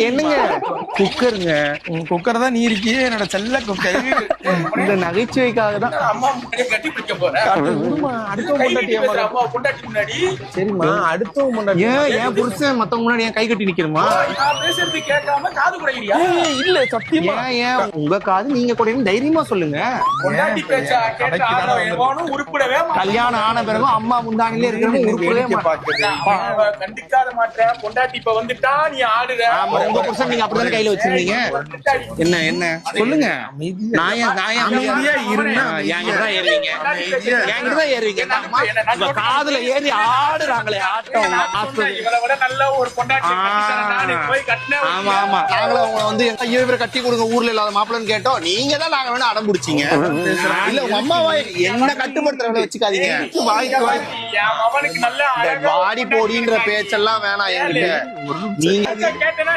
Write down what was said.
என்னங்க குக்கருங்க? குக்கர் தான் நீ இருக்கியே என்னோட செல்ல குக்கர். இந்த நகைச்சுவைக்காக தான். அம்மா முன்னாடியே கட்டி பிடிக்க போறேன். அடுத்தவங்க பொண்டாட்டி அம்மா பொண்டாட்டி முன்னாடி சரிம்மா, அடுத்தவங்க பொண்டாட்டி ஏன் புருஷன் மத்தவங்க முன்னாடி ஏன் கை கட்டி நிக்கணுமா? நான் பேசுறது கேட்காம காது குடையிறியா? இல்ல சத்தியமா ஏன் உங்க காது நீங்க கூட தைரியமா சொல்லுங்க. பொண்டாட்டி பேச்சா கேட்டு ஆனவனும் உருப்படவே மாட்டான். கல்யாணம் ஆன பிறகு அம்மா முந்தானிலே இருக்கிறவங்க உருப்படவே மாட்டாங்க. கண்டிக்காத மாட்டேன். பொண்டாட்டி இப்ப வந்துட்டா நீ ஆடுற. உங்க புருஷன் நீங்க அப்படிதானே கையில வச்சிருந்தீங்க. என்ன சொல்லுங்க. அமைதியா இருந்தா என்கிட்டதான் ஏறுவீங்க. என்கிட்டதான் ஏறுவீங்க. உங்க காதுல ஏறி ஆடுறாங்களே ஆட்டம். இவளை விட நல்ல ஒரு பொண்டாட்டி நானே போய் கட்டினேன். ஆமா ஆமா, நாங்களும் அவங்க வந்து ஐயோ இவரை கட்டி கொடுங்க ஊர்ல இல்லாத மாப்பிள்ளன்னு கேட்டோம். நீங்க தான் நாங்க வேணா அடம் பிடிச்சீங்க. இல்ல உங்க அம்மாவா என்ன கட்டுப்படுத்துறவங்களை வச்சுக்காதீங்க. என் மகனுக்கு நல்ல வாடி போடின்ற பேச்செல்லாம் வேணாம் என்கிட்ட. நீங்க கேட்டேன்னா